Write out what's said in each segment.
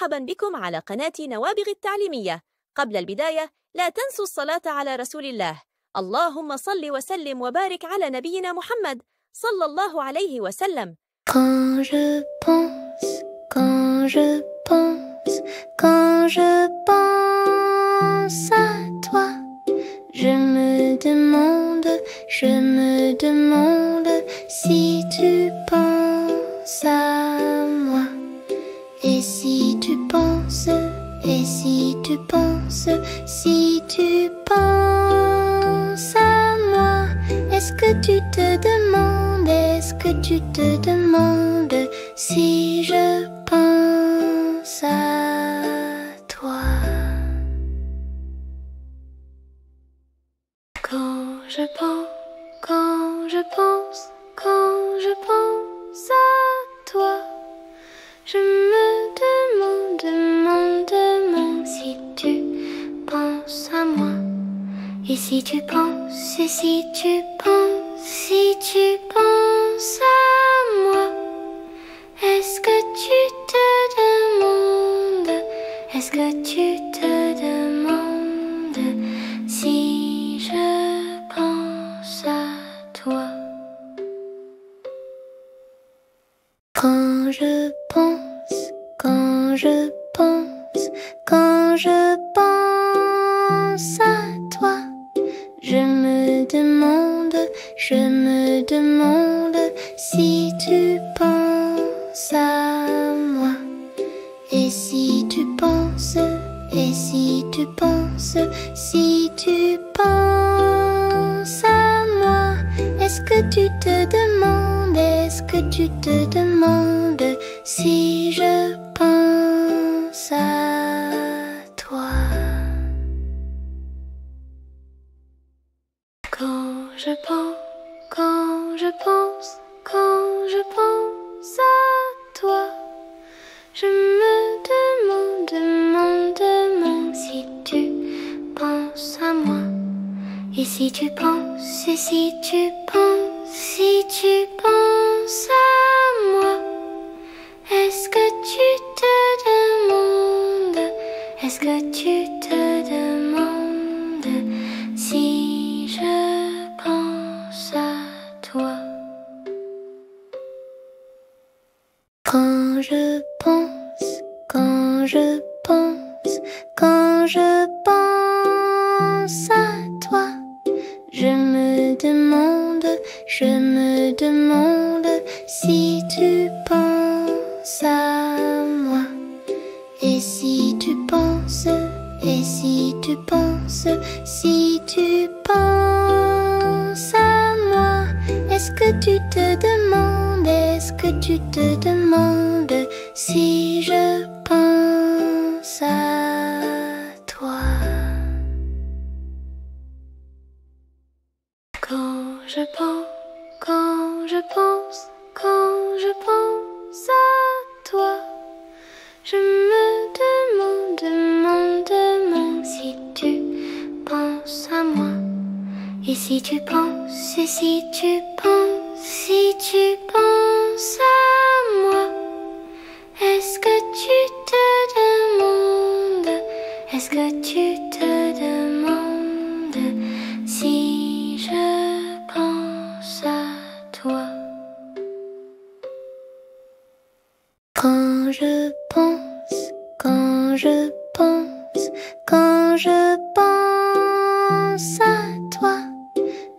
مرحبا بكم على قناة نوابغ التعليمية. قبل البداية لا تنسوا الصلاة على رسول الله. اللهم صل وسلم وبارك على نبينا محمد صلى الله عليه وسلم. Quand je pense, quand je pense, quand je pense à toi, je me demande si tu penses à moi. Et si tu penses, et si tu penses, si tu penses à moi, est-ce que tu te demandes, est-ce que tu te demandes si je pense à toi? Quand je pense, quand je pense, quand je pense à toi, je me demande si tu penses à moi. Et si tu penses, et si tu penses, si tu penses à moi, est-ce que tu te demandes, est-ce que tu te demandes si je pense à toi? Quand je pense, quand je pense, quand je pense à toi, je me demande si tu penses à moi. Et si tu penses, et si tu penses, si tu penses à moi, est-ce que tu te demandes, est-ce que tu te demandes si je pense à toi? Quand je pense, quand je pense, quand je pense à toi, je me demande si tu penses à moi. Et si tu penses, et si tu penses, si tu penses à moi, est-ce que tu te demandes, est-ce que tu te demandes si je pense à toi? Quand je pense, quand je pense, quand je pense à toi, je me demande si tu penses à moi. Et si tu penses, et si tu penses, si tu penses à moi, est-ce que tu te demandes, est-ce que tu te demandes si je pense à toi? Quand je pense, quand je pense, quand je pense à toi, je me demande si tu penses à moi. Et si tu penses, et si tu penses, si tu penses à moi, est-ce que tu te demandes, est-ce que tu te demandes si je pense à toi? Quand je pense, quand je pense, quand je pense à toi,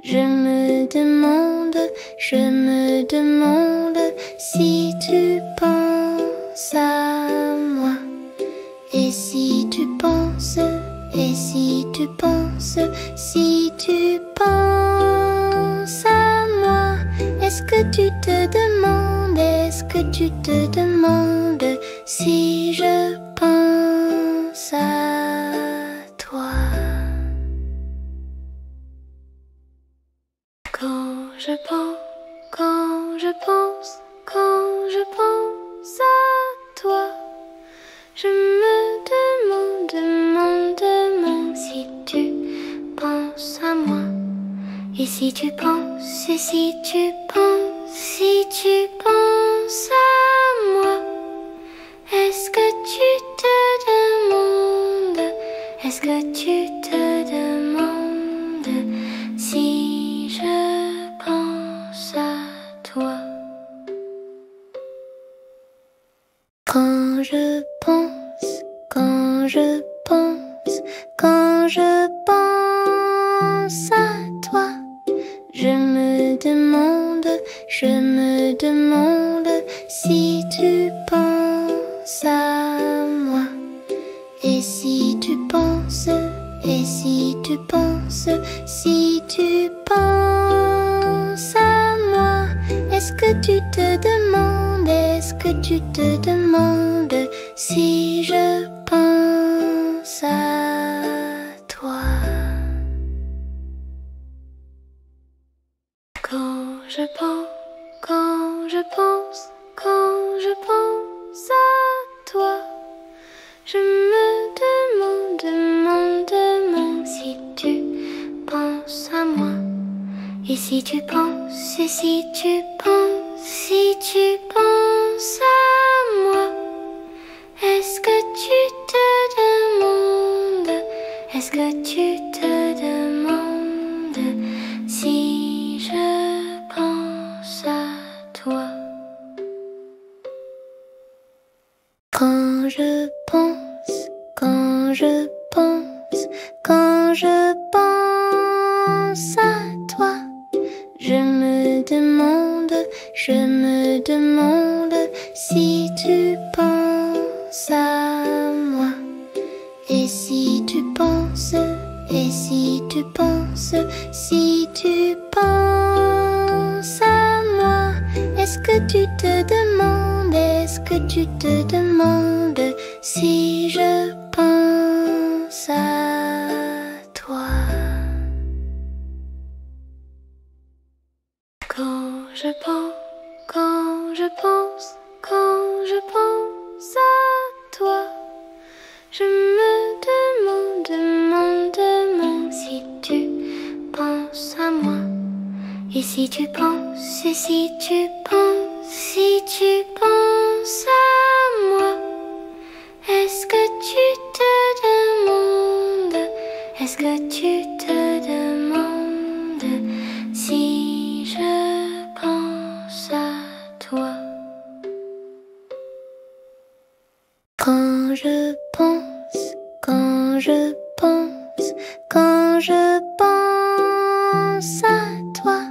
je me demande si tu penses à moi. Et si tu penses, et si tu penses, si tu penses à moi, est-ce que tu te demandes, est-ce que tu te demandes si je pense à toi? Quand je pense, quand je pense, quand je pense à toi, je me demande si tu penses à moi. Et si tu penses, et si tu penses, si tu penses à moi, est-ce que tu te je pense, quand je pense, quand je pense à toi, je me demande si tu penses à moi. Et si tu penses, et si tu penses, si tu penses à moi, est-ce que tu te demandes, est-ce que tu te demandes si je pense à toi? Quand je pense, quand je pense, quand je pense à toi, je me demande si tu penses à moi. Et si tu penses, et si tu penses, si tu penses à moi, est-ce que tu te demandes, est-ce que tu te demandes si je pense à toi? Quand je pense, quand je pense, quand je pense à toi, je me demande si tu penses à moi. Et si tu penses, et si tu penses, si tu penses à moi, est-ce que tu te demandes, est-ce que tu te demandes si je pense à toi? Quand je pense, quand je pense, quand je pense à toi, je me demande si tu penses à moi. Et si tu penses, et si tu penses, si tu penses à moi, est-ce que tu te demandes, est-ce que tu te demandes si je pense à toi? Quand je pense, quand je pense, quand je pense à toi,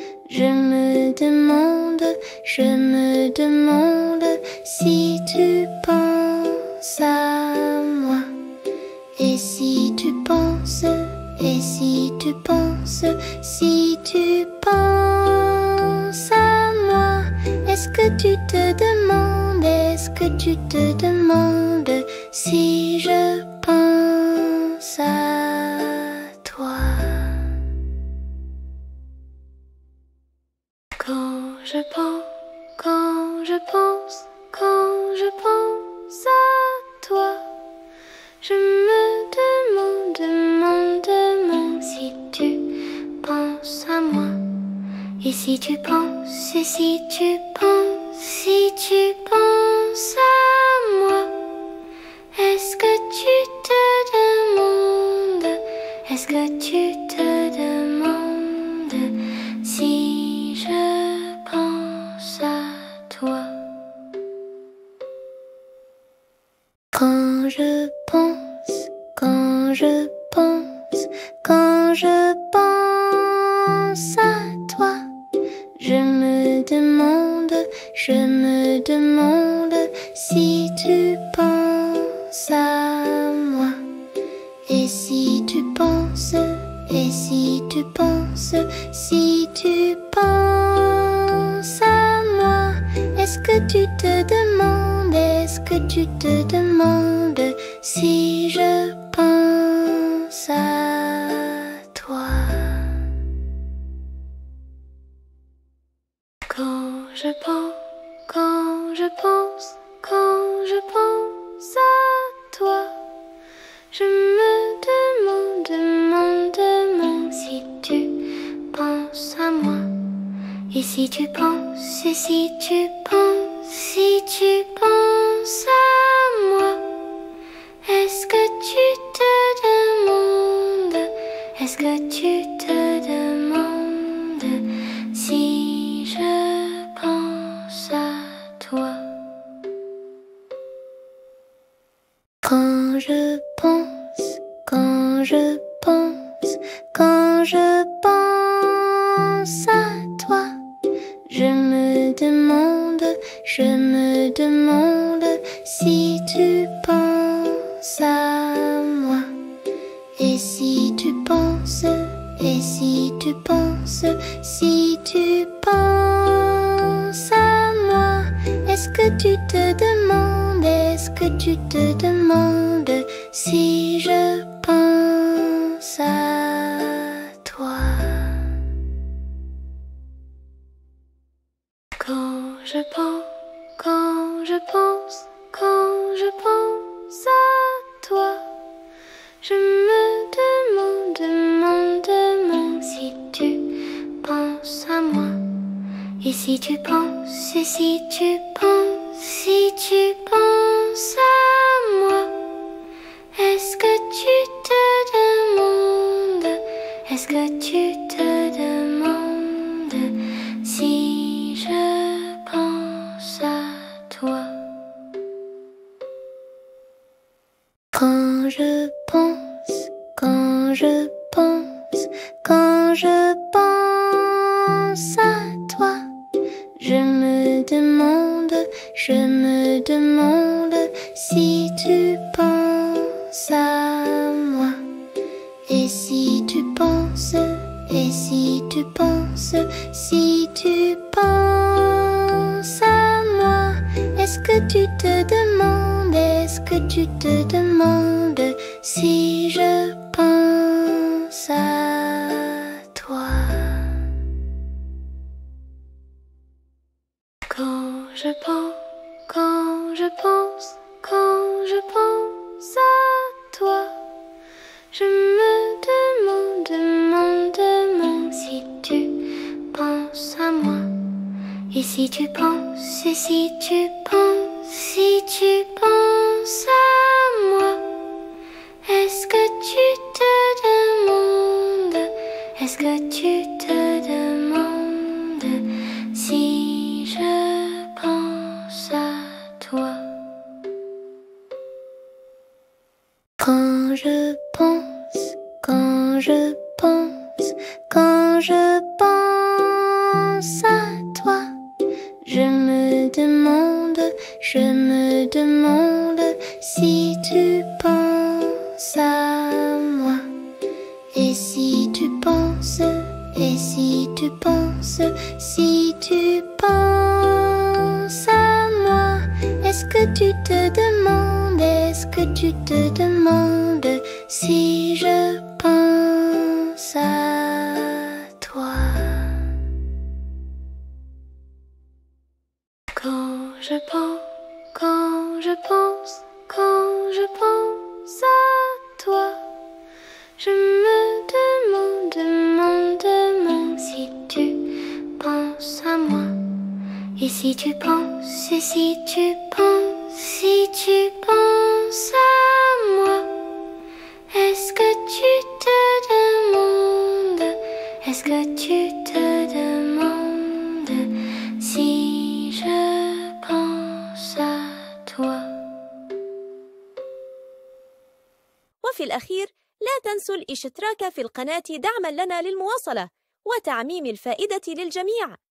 je me demande si tu penses à moi. Et si tu penses, et si tu penses, si tu penses à moi, est-ce que tu te demandes, est-ce que tu te demandes si je pense à toi? Quand je pense, quand je pense, quand je pense à toi, je me demande si tu penses à moi. Et si tu penses, et si tu penses, si tu penses à moi, est-ce que tu te demandes, est-ce que tu te demandes si je pense à toi? Quand je pense, quand je pense, quand je pense à toi, je me demande si tu penses, et si tu penses, si tu penses à moi, est-ce que tu te demandes, est-ce que tu te demandes si je pense à toi? Quand je pense, quand je pense, quand je pense, quand je pense à toi, je me demande si tu penses, est-ce que tu te demandes si je pense à toi? Quand je pense, quand je pense, quand je pense, quand je pense à toi, je me demande si tu penses, est-ce que tu te demandes si je pense à toi? Quand je pense, quand je pense, quand je pense à toi, je me demande si tu penses à moi. Et si tu penses, et si tu penses, si tu penses à moi, est-ce que tu te demandes, est-ce que tu te demandes si je pense à toi? Quand je pense, quand je pense, quand je pense à toi, je me demande si tu penses à moi. Et si tu penses, et si tu penses, si tu penses à moi, est-ce que tu te demandes, est-ce que tu te demandes si je pense à toi? Quand je pense, quand je pense, quand je pense à toi, je me demande si tu penses à moi. Et si tu penses, et si tu penses, si tu penses à moi, est-ce que tu te demandes, est-ce que tu te demandes si je pense à toi? Quand je pense, quand je pense, quand je pense à toi, je me demande si tu penses à moi. Et si tu penses, et si tu penses, si tu penses à moi, est-ce que tu te demandes, est-ce que tu te demandes si je pense à toi? Quand je pense, quand je pense, quand je pense à toi, je me demande si tu penses à moi. Et si tu penses, et si tu penses, si tu penses à moi, est-ce que tu te demandes, est-ce que tu te demandes si je pense à toi? Quand je pense, quand je pense, quand je pense à toi, je me demande si tu penses à moi. Et si tu penses, et si tu penses, si tu penses à moi, est-ce que tu te demandes, est-ce que tu te demandes si je pense à toi? Quand je pense, quand je pense, quand je pense à toi, je me demande si tu penses à moi. Et si tu penses, et si tu penses, si tu penses à moi, est-ce que tu te demandes, est-ce que tu te demandes si je pense à toi? Quand je pense, quand je pense, quand je pense à toi, je me demande si tu penses à moi. Et si tu penses, et si tu penses, si tu penses à moi, est-ce que tu te demandes, est-ce que tu te demandes si je pense à toi? وفي الأخير لا تنسوا الاشتراك في القناة دعماً لنا للمواصلة وتعميم الفائدة للجميع.